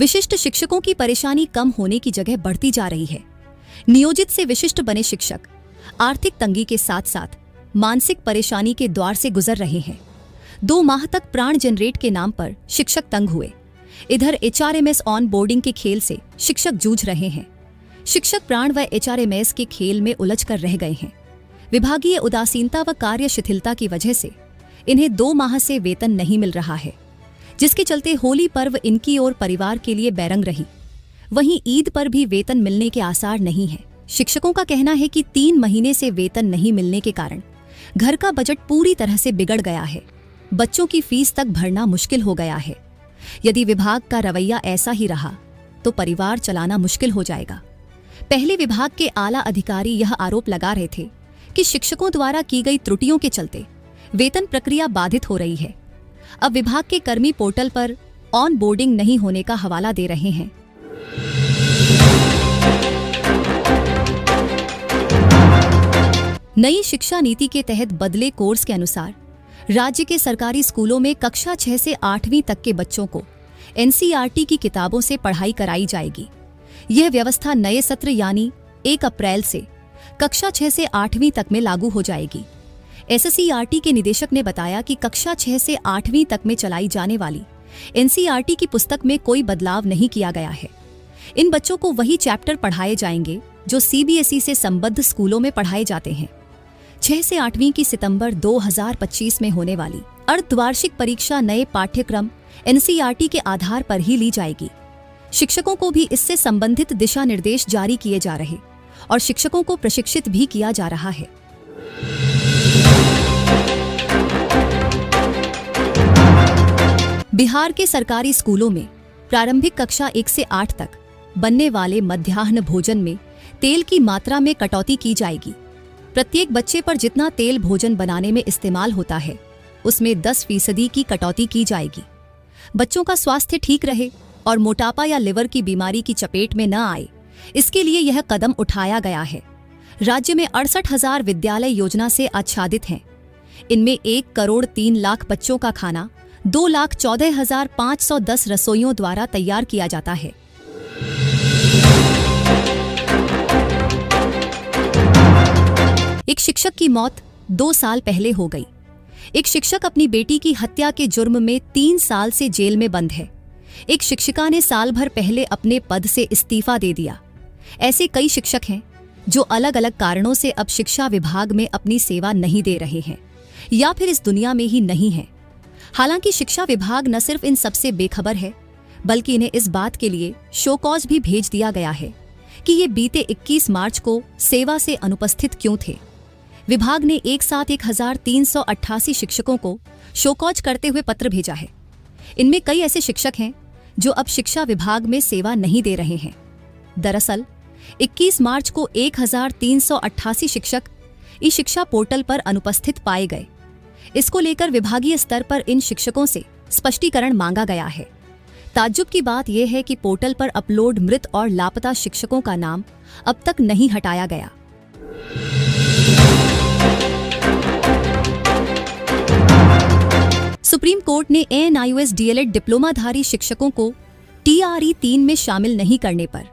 विशिष्ट शिक्षकों की परेशानी कम होने की जगह बढ़ती जा रही है। नियोजित से विशिष्ट बने शिक्षक आर्थिक तंगी के साथ साथ मानसिक परेशानी के द्वार से गुजर रहे हैं। 2 माह तक प्राण जनरेट के नाम पर शिक्षक तंग हुए। इधर HRMS ऑन बोर्डिंग के खेल से शिक्षक जूझ रहे हैं। शिक्षक प्राण व HRMS के खेल में उलझ कर रह गए हैं। विभागीय उदासीनता व कार्य शिथिलता की वजह से इन्हें 2 माह से वेतन नहीं मिल रहा है, जिसके चलते होली पर्व इनकी और परिवार के लिए बैरंग रही। वहीं ईद पर भी वेतन मिलने के आसार नहीं है। शिक्षकों का कहना है कि 3 महीने से वेतन नहीं मिलने के कारण घर का बजट पूरी तरह से बिगड़ गया है। बच्चों की फीस तक भरना मुश्किल हो गया है। यदि विभाग का रवैया ऐसा ही रहा तो परिवार चलाना मुश्किल हो जाएगा। पहले विभाग के आला अधिकारी यह आरोप लगा रहे थे कि शिक्षकों द्वारा की गई त्रुटियों के चलते वेतन प्रक्रिया बाधित हो रही है। अब विभाग के कर्मी पोर्टल पर ऑन बोर्डिंग नहीं होने का हवाला दे रहे हैं। नई शिक्षा नीति के तहत बदले कोर्स के अनुसार राज्य के सरकारी स्कूलों में कक्षा 6 से 8वीं तक के बच्चों को NCERT की किताबों से पढ़ाई कराई जाएगी। यह व्यवस्था नए सत्र यानी 1 अप्रैल से कक्षा 6 से 8वीं तक में लागू हो जाएगी। SSERT के निदेशक ने बताया कि कक्षा 6 से 8वीं तक में चलाई जाने वाली NCERT की पुस्तक में कोई बदलाव नहीं किया गया है। इन बच्चों को वही चैप्टर पढ़ाए जाएंगे जो CBSE से संबद्ध स्कूलों में पढ़ाए जाते हैं। 6 से 8वीं की सितंबर 2025 में होने वाली अर्धवार्षिक परीक्षा नए पाठ्यक्रम NCERT के आधार पर ही ली जाएगी। शिक्षकों को भी इससे संबंधित दिशा निर्देश जारी किए जा रहे और शिक्षकों को प्रशिक्षित भी किया जा रहा है। बिहार के सरकारी स्कूलों में प्रारंभिक कक्षा 1 से 8 तक बनने वाले मध्याह्न भोजन में तेल की मात्रा में कटौती की जाएगी। प्रत्येक बच्चे पर जितना तेल भोजन बनाने में इस्तेमाल होता है उसमें 10% की कटौती की जाएगी। बच्चों का स्वास्थ्य ठीक रहे और मोटापा या लिवर की बीमारी की चपेट में न आए, इसके लिए यह कदम उठाया गया है। राज्य में 68,000 विद्यालय योजना से आच्छादित हैं। इनमें 1 करोड़ 3 लाख बच्चों का खाना 2,14,510 रसोइयों द्वारा तैयार किया जाता है। एक शिक्षक की मौत 2 साल पहले हो गई। एक शिक्षक अपनी बेटी की हत्या के जुर्म में 3 साल से जेल में बंद है। एक शिक्षिका ने साल भर पहले अपने पद से इस्तीफा दे दिया। ऐसे कई शिक्षक हैं जो अलग अलग कारणों से अब शिक्षा विभाग में अपनी सेवा नहीं दे रहे हैं या फिर इस दुनिया में ही नहीं है। हालांकि शिक्षा विभाग न सिर्फ इन सबसे बेखबर है, बल्कि इन्हें इस बात के लिए शो कॉज भी भेज दिया गया है कि ये बीते 21 मार्च को सेवा से अनुपस्थित क्यों थे। विभाग ने एक साथ 1,388 शिक्षकों को शोकॉज करते हुए पत्र भेजा है। इनमें कई ऐसे शिक्षक हैं जो अब शिक्षा विभाग में सेवा नहीं दे रहे हैं। दरअसल 21 मार्च को 1,388 शिक्षक ई-शिक्षा पोर्टल पर अनुपस्थित पाए गए। इसको लेकर विभागीय स्तर पर इन शिक्षकों से स्पष्टीकरण मांगा गया है। ताज्जुब की बात यह है कि पोर्टल पर अपलोड मृत और लापता शिक्षकों का नाम अब तक नहीं हटाया गया। सुप्रीम कोर्ट ने ANIUS DLED डिप्लोमाधारी शिक्षकों को TRE 3 में शामिल नहीं करने पर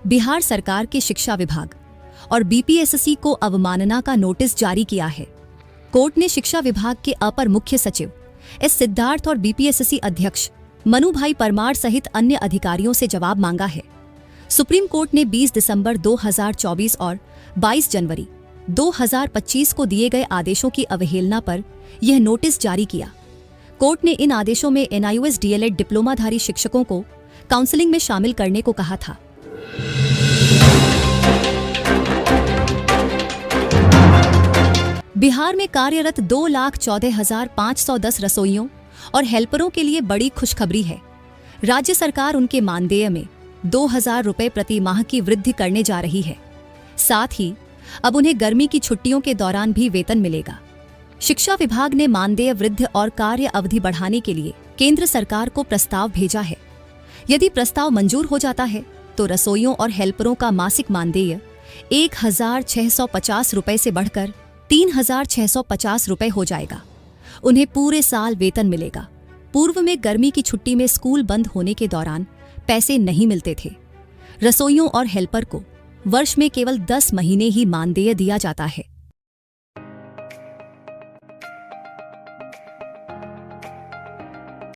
बिहार सरकार के शिक्षा विभाग और BPSC को अवमानना का नोटिस जारी किया है। कोर्ट ने शिक्षा विभाग के अपर मुख्य सचिव S सिद्धार्थ और BPSC अध्यक्ष मनु भाई परमार सहित अन्य अधिकारियों से जवाब मांगा है। सुप्रीम कोर्ट ने 20 दिसंबर 2024 और 22 जनवरी 2025 को दिए गए आदेशों की अवहेलना पर यह नोटिस जारी किया। कोर्ट ने इन आदेशों में NIUS DLED डिप्लोमाधारी शिक्षकों को काउंसलिंग में शामिल करने को कहा था। बिहार में कार्यरत 2,14,510 रसोइयों और हेल्परों के लिए बड़ी खुशखबरी है। राज्य सरकार उनके मानदेय में 2,000 रुपए प्रति माह की वृद्धि करने जा रही है। साथ ही अब उन्हें गर्मी की छुट्टियों के दौरान भी वेतन मिलेगा। शिक्षा विभाग ने मानदेय वृद्धि और कार्य अवधि बढ़ाने के लिए केंद्र सरकार को प्रस्ताव भेजा है। यदि प्रस्ताव मंजूर हो जाता है तो रसोइयों और हेल्परों का मासिक मानदेय 1,650 रुपए से बढ़कर 3,650 रुपए हो जाएगा। उन्हें पूरे साल वेतन मिलेगा। पूर्व में गर्मी की छुट्टी में स्कूल बंद होने के दौरान पैसे नहीं मिलते थे। रसोइयों और हेल्पर को वर्ष में केवल 10 महीने ही मानदेय दिया जाता है।